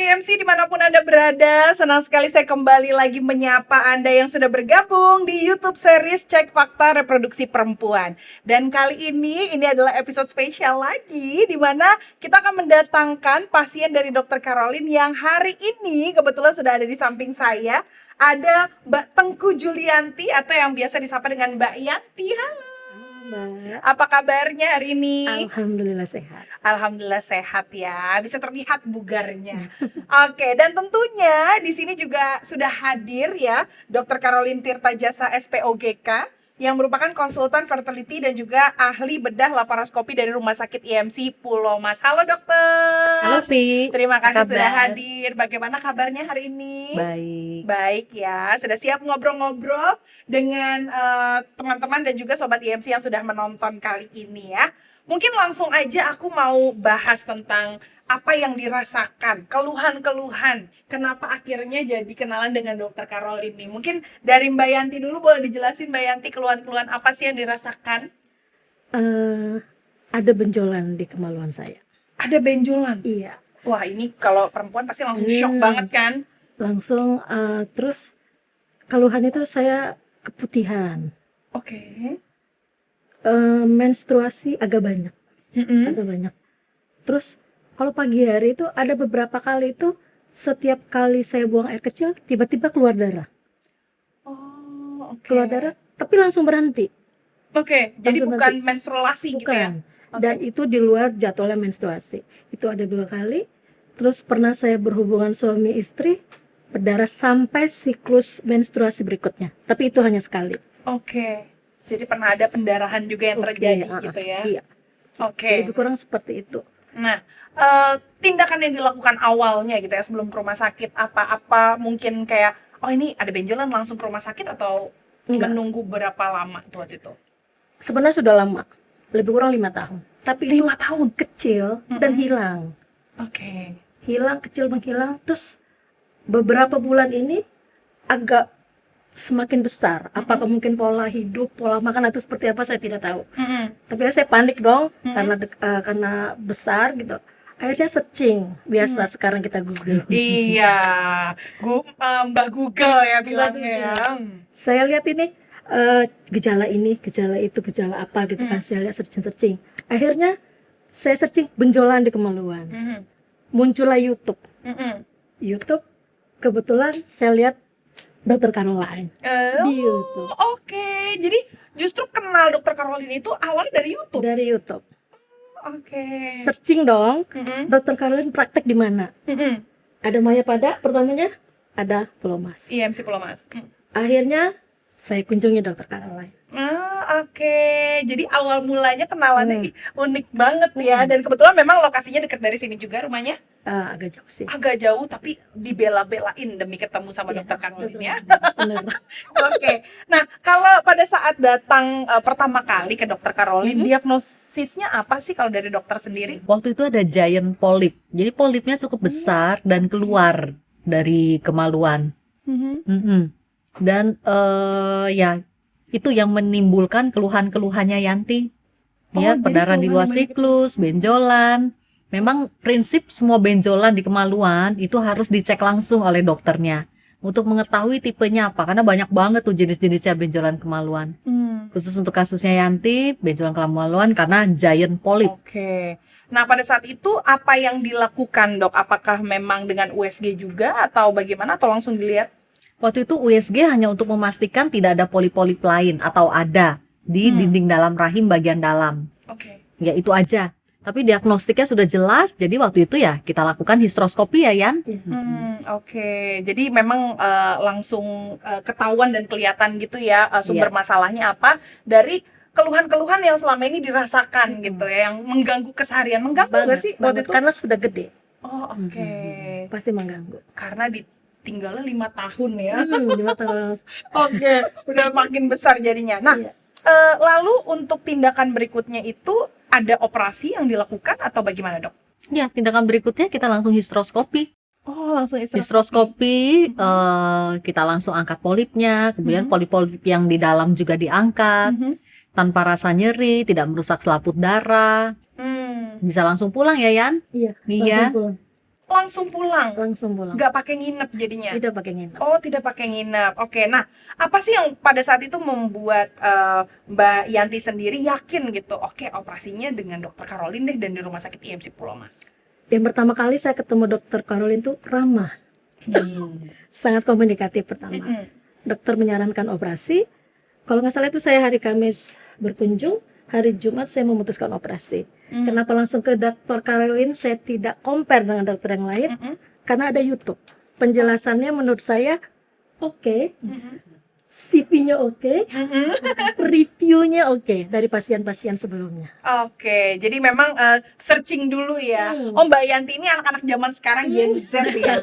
IMC dimanapun Anda berada, senang sekali saya kembali lagi menyapa Anda yang sudah bergabung di YouTube series Cek Fakta Reproduksi Perempuan. Dan kali ini adalah episode spesial lagi, di mana kita akan mendatangkan pasien dari Dr. Caroline yang hari ini kebetulan sudah ada di samping saya. Ada Mbak Tengku Julianti atau yang biasa disapa dengan Mbak Yanti. Halo. Mbak. Apa kabarnya hari ini? Alhamdulillah sehat. Alhamdulillah sehat ya, bisa terlihat bugarnya. Oke, dan tentunya di sini juga sudah hadir ya Dr. Caroline Tirtajasa SPOGK yang merupakan konsultan fertility dan juga ahli bedah laparoskopi dari Rumah Sakit IMC Pulau Mas. Halo dokter. Halo Vi. Terima kasih sudah hadir. Bagaimana kabarnya hari ini? Baik. Baik ya, sudah siap ngobrol-ngobrol dengan teman-teman dan juga sobat IMC yang sudah menonton kali ini ya. Mungkin langsung aja aku mau bahas tentang apa yang dirasakan, keluhan-keluhan, kenapa akhirnya jadi kenalan dengan Dr. Caroline ini. Mungkin dari Mbak Yanti dulu, boleh dijelasin Mbak Yanti keluhan-keluhan apa sih yang dirasakan? Ada benjolan di kemaluan saya. Ada benjolan? Iya. Wah, ini kalau perempuan pasti langsung shock banget kan? Langsung, terus keluhan itu saya keputihan. Oke. Menstruasi agak banyak. Agak banyak. Terus kalau pagi hari itu ada beberapa kali itu setiap kali saya buang air kecil tiba-tiba keluar darah. Oh, oke. Keluar darah tapi langsung berhenti. Oke, jadi Langsung bukan berhenti. menstruasi gitu ya? Bukan. Dan itu di luar jadwalnya menstruasi. Itu ada 2 kali. Terus pernah saya berhubungan suami istri berdarah sampai siklus menstruasi berikutnya. Tapi itu hanya sekali. Oke. Jadi pernah ada pendarahan juga yang terjadi gitu ya? Iya. Oke. Lebih kurang seperti itu. Nah, tindakan yang dilakukan awalnya gitu ya sebelum ke rumah sakit apa mungkin kayak ini ada benjolan langsung ke rumah sakit atau Enggak. menunggu berapa lama tuh waktu itu? Sebenarnya sudah lama. Lebih kurang 5 tahun. Tapi 5 tahun kecil dan hilang. Oke. Hilang, kecil menghilang. Terus beberapa bulan ini agak semakin besar. Apakah mungkin pola hidup, pola makan atau seperti apa saya tidak tahu. Tapi saya panik dong karena besar gitu. Akhirnya searching. Biasa sekarang kita Google. Iya, Mbak Google ya bilangnya ya. Saya lihat ini gejala ini, gejala itu, gejala apa gitu kan. Saya lihat searching. Akhirnya saya searching benjolan di kemaluan. Muncullah YouTube. YouTube kebetulan saya lihat Dr. Caroline di YouTube. Oke, jadi justru kenal Dr. Caroline itu awalnya dari YouTube. Dari YouTube. Oke. Searching dong. Dr. Caroline praktek di mana? Ada Maya Pada, pertamanya ada Pulau Mas. IMC Pulau Mas. Akhirnya saya kunjungi Dr. Caroline. Oke. Jadi awal mulanya kenalannya unik banget ya. Dan kebetulan memang lokasinya dekat dari sini juga rumahnya. Agak jauh sih. Agak jauh tapi dibela-belain demi ketemu sama Dr. Caroline ya. Benar. Oke. Nah, kalau pada saat datang pertama kali ke Dr. Caroline, diagnosisnya apa sih kalau dari dokter sendiri? Waktu itu ada giant polyp. Jadi polipnya cukup besar dan keluar dari kemaluan. Dan ya itu yang menimbulkan keluhan-keluhannya Yanti. Ya, perdarahan di luar siklus, benjolan. Memang prinsip semua benjolan di kemaluan itu harus dicek langsung oleh dokternya untuk mengetahui tipenya apa, karena banyak banget tuh jenis-jenisnya benjolan kemaluan. Khusus untuk kasusnya Yanti, benjolan kemaluan karena giant polyp. Oke. Nah, pada saat itu apa yang dilakukan, Dok? Apakah memang dengan USG juga atau bagaimana atau langsung dilihat? Waktu itu USG hanya untuk memastikan tidak ada polip-polip lain atau ada di dinding dalam rahim bagian dalam. Oke. Ya itu aja. Tapi diagnostiknya sudah jelas, jadi waktu itu ya kita lakukan hysteroscopy ya Yan. Oke. Jadi memang langsung ketahuan dan kelihatan gitu ya sumber masalahnya apa dari keluhan-keluhan yang selama ini dirasakan gitu ya, yang mengganggu keseharian. Mengganggu nggak sih waktu itu? Karena sudah gede. Oh, oke. Pasti mengganggu. Karena ditinggalnya 5 tahun ya. 5 tahun. Oke, udah makin besar jadinya. Nah, lalu untuk tindakan berikutnya itu ada operasi yang dilakukan atau bagaimana, Dok? Ya, tindakan berikutnya kita langsung hysteroscopy. Oh, langsung Hysteroscopy, kita langsung angkat polipnya, kemudian polip-polip yang di dalam juga diangkat, tanpa rasa nyeri, tidak merusak selaput darah. Bisa langsung pulang ya Yan? Iya. Iya. Langsung pulang. langsung pulang, langsung pulang. nggak pakai nginep jadinya. Tidak pakai nginep. Oh, tidak pakai nginep. Oke, nah apa sih yang pada saat itu membuat Mbak Yanti sendiri yakin gitu? Oke, operasinya dengan Dokter Caroline deh dan di Rumah Sakit IMC Pulau Mas. Yang pertama kali saya ketemu Dokter Caroline tuh ramah, sangat komunikatif pertama. Dokter menyarankan operasi. Kalau nggak salah itu saya hari Kamis berkunjung, hari Jumat saya memutuskan operasi. Kenapa langsung ke Dokter Caroline? Saya tidak compare dengan dokter yang lain, karena ada YouTube. Penjelasannya menurut saya oke, CV-nya oke, reviewnya oke dari pasien-pasien sebelumnya. Oke, jadi memang searching dulu ya. Oh, Mbak Yanti ini anak-anak zaman sekarang Gen Z ya.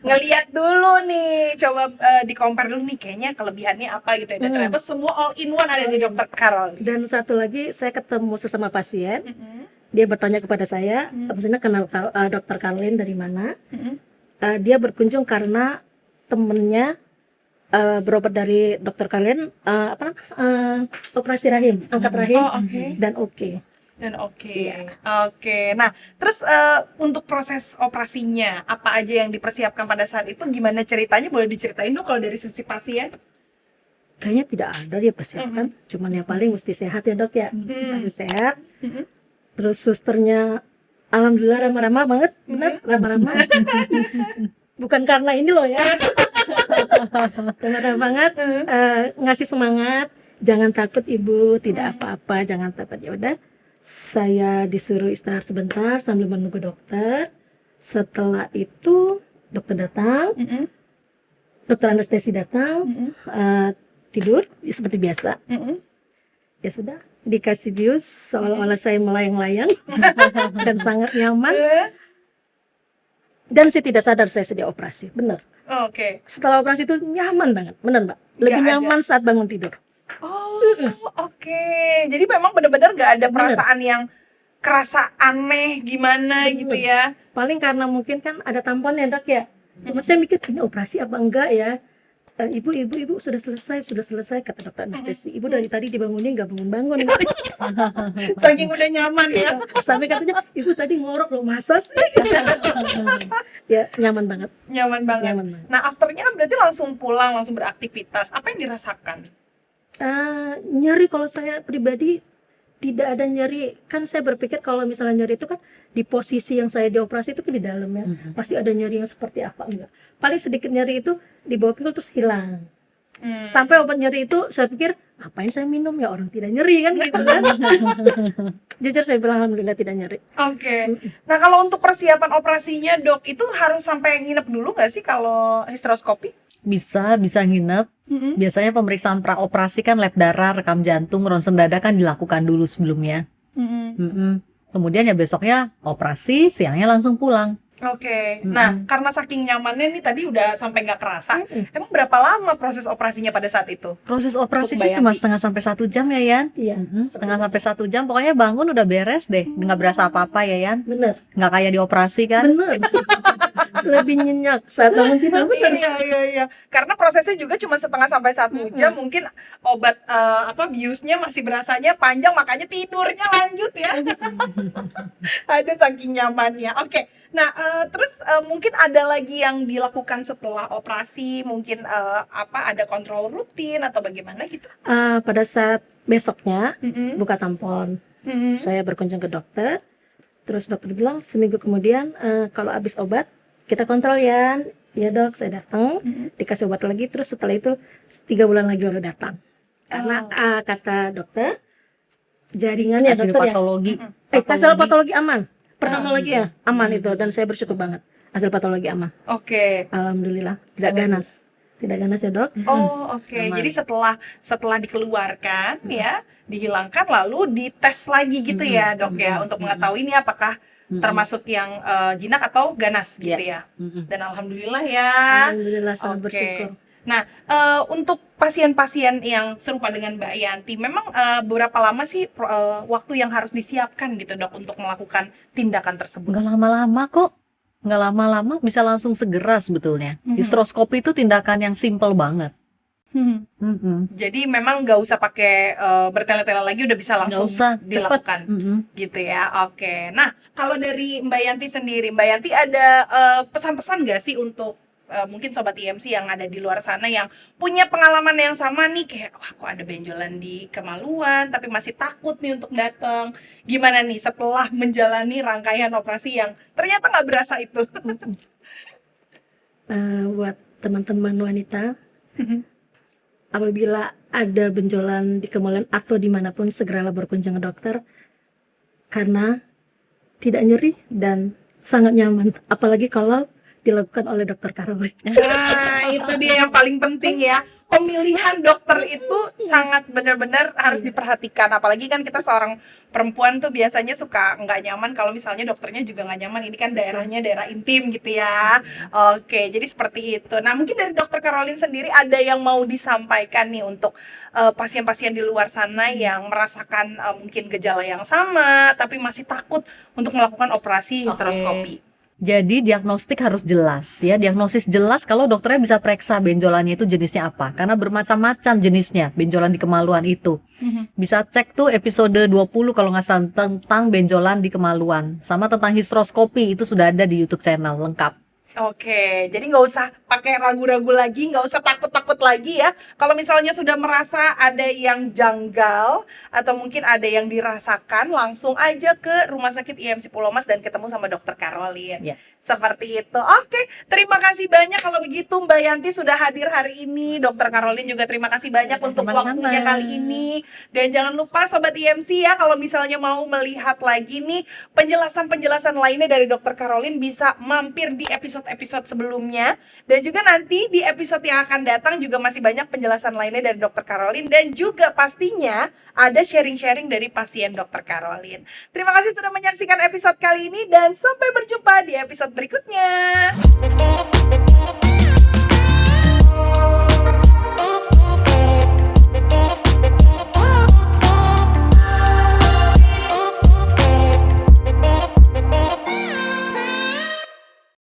Ngeliat dulu nih, coba di-compare dulu nih kayaknya kelebihannya apa gitu ya. Dan ternyata semua all in one ada di Dokter Caroline. Dan satu lagi, saya ketemu sesama pasien, dia bertanya kepada saya, maksudnya kenal Dokter Caroline dari mana? Dia berkunjung karena temennya berobat dari Dokter Caroline, operasi rahim, angkat rahim, dan oke. Dan oke. Iya. Oke. Nah, terus untuk proses operasinya apa aja yang dipersiapkan pada saat itu? Gimana ceritanya? Boleh diceritain dong kalau dari sisi pasien? Kayaknya tidak ada dia persiapkan, cuman yang paling mesti sehat ya dok ya, harus sehat. Terus susternya, alhamdulillah ramah-ramah banget, benar ramah-ramah. Bukan karena ini loh ya, ramah-ramah banget, ngasih semangat, jangan takut ibu, tidak apa-apa, jangan takut. Ya udah, saya disuruh istirahat sebentar sambil menunggu dokter. Setelah itu dokter datang, dokter anestesi datang, tidur seperti biasa. Ya sudah, dikasih bius seolah-olah saya melayang-layang dan sangat nyaman. Dan saya tidak sadar saya sedang operasi, benar. Oke. Setelah operasi itu nyaman banget, benar mbak. Lebih Nggak nyaman saat bangun tidur. Oh, oke. Jadi memang benar-benar nggak ada perasaan yang kerasa aneh gimana gitu ya. Paling karena mungkin kan ada tamponnya dok ya. Cuma saya mikir ini operasi apa enggak ya. Ibu sudah selesai kata dokter anestesi. Ibu dari tadi dibangunin nggak bangun-bangun. Saking udah nyaman ya. Sampai katanya ibu tadi ngorok loh, masa sih? Ya nyaman banget. Nyaman banget. Nah, afternya kan berarti langsung pulang, langsung beraktivitas. Apa yang dirasakan? Nyeri kalau saya pribadi tidak ada nyeri. Kan saya berpikir kalau misalnya nyeri itu kan di posisi yang saya dioperasi itu kan di dalam ya. Pasti ada nyeri yang seperti apa, enggak. Paling sedikit nyeri itu di bawah pikul terus hilang. Sampai obat nyeri itu saya pikir ngapain saya minum ya, orang tidak nyeri kan gitu kan. Jujur saya bilang alhamdulillah tidak nyeri. Oke. Nah, kalau untuk persiapan operasinya dok, itu harus sampai nginep dulu nggak sih kalau hysteroscopy? Bisa nginep. Biasanya pemeriksaan praoperasi kan lab darah, rekam jantung, ronsen dada kan dilakukan dulu sebelumnya. Kemudian ya besoknya operasi, siangnya langsung pulang. Oke. Nah, karena saking nyamannya nih tadi udah sampai nggak kerasa. Emang berapa lama proses operasinya pada saat itu? Proses operasi Untuk sih Mbak cuma Yanti. setengah sampai 1 jam ya Yan. Iya. Setengah sampai 1 jam, pokoknya bangun udah beres deh, nggak berasa apa-apa ya Yan. Bener. Nggak kayak di operasi kan. Bener. Lebih nyenyak saat bangun tidur, bener. Iya. Karena prosesnya juga cuma setengah sampai 1 jam, mungkin obat biusnya masih berasanya panjang, makanya tidurnya lanjut ya. Ada saking nyamannya. Oke. Nah, terus mungkin ada lagi yang dilakukan setelah operasi, mungkin ada kontrol rutin atau bagaimana gitu? Pada saat besoknya buka tampon, saya berkunjung ke dokter. Terus dokter bilang seminggu kemudian kalau habis obat kita kontrol ya. Ya dok, saya datang, dikasih obat lagi. Terus setelah itu 3 bulan lagi baru datang. Karena kata dokter jaringannya Hasil dokter patologi. ya. Hasil patologi aman. Pertama lagi ya aman itu, dan saya bersyukur banget hasil patologi aman. Oke. Alhamdulillah tidak ganas ya dok. Oh, oke. Jadi setelah dikeluarkan ya, dihilangkan lalu dites lagi gitu ya, Dok ya, untuk mengetahui ini apakah termasuk yang jinak atau ganas gitu ya. Dan alhamdulillah ya. Alhamdulillah sangat Oke. bersyukur. Nah, untuk pasien-pasien yang serupa dengan Mbak Yanti, memang berapa lama sih waktu yang harus disiapkan gitu dok untuk melakukan tindakan tersebut? Nggak lama-lama kok. Nggak lama-lama, bisa langsung segera sebetulnya. Hysteroscopy itu tindakan yang simple banget. Mm-mm. Jadi memang nggak usah pakai bertele-tele lagi, udah bisa langsung Nggak usah, cepet. dilakukan. Gitu ya. Oke. Nah, kalau dari Mbak Yanti sendiri, Mbak Yanti ada pesan-pesan nggak sih untuk mungkin sobat IMC yang ada di luar sana yang punya pengalaman yang sama nih, kayak wah kok ada benjolan di kemaluan tapi masih takut nih untuk datang. Gimana nih setelah menjalani rangkaian operasi yang ternyata nggak berasa itu? Buat teman-teman wanita, apabila ada benjolan di kemaluan atau dimanapun, segeralah berkunjung ke dokter karena tidak nyeri dan sangat nyaman, apalagi kalau dilakukan oleh dokter Caroline. Nah, itu dia yang paling penting ya. Pemilihan dokter itu sangat benar-benar harus diperhatikan. Apalagi kan kita seorang perempuan tuh biasanya suka nggak nyaman kalau misalnya dokternya juga nggak nyaman. Ini kan daerahnya daerah intim gitu ya. Oke, jadi seperti itu. Nah, mungkin dari dokter Caroline sendiri ada yang mau disampaikan nih untuk pasien-pasien di luar sana yang merasakan mungkin gejala yang sama tapi masih takut untuk melakukan operasi hysteroscopy. Jadi diagnostik harus jelas ya, diagnosis jelas kalau dokternya bisa periksa benjolannya itu jenisnya apa. Karena bermacam-macam jenisnya benjolan di kemaluan itu. Bisa cek tuh episode 20 kalau nggak salah tentang benjolan di kemaluan. Sama tentang hysteroscopy itu sudah ada di YouTube channel lengkap. Oke, jadi nggak usah pakai ragu-ragu lagi, nggak usah takut-takut lagi ya. Kalau misalnya sudah merasa ada yang janggal atau mungkin ada yang dirasakan, langsung aja ke Rumah Sakit IMC Pulau Mas dan ketemu sama Dokter Caroline. Ya. Seperti itu. Oke, terima kasih banyak kalau begitu Mbak Yanti sudah hadir hari ini. Dokter Caroline juga terima kasih banyak untuk Sama-sama. waktunya kali ini. Dan jangan lupa Sobat IMC ya, kalau misalnya mau melihat lagi nih penjelasan-penjelasan lainnya dari Dokter Caroline, bisa mampir di episode sebelumnya. Dan juga nanti di episode yang akan datang juga masih banyak penjelasan lainnya dari Dokter Caroline. Dan juga pastinya ada sharing-sharing dari pasien Dokter Caroline. Terima kasih sudah menyaksikan episode kali ini dan sampai berjumpa di episode berikutnya.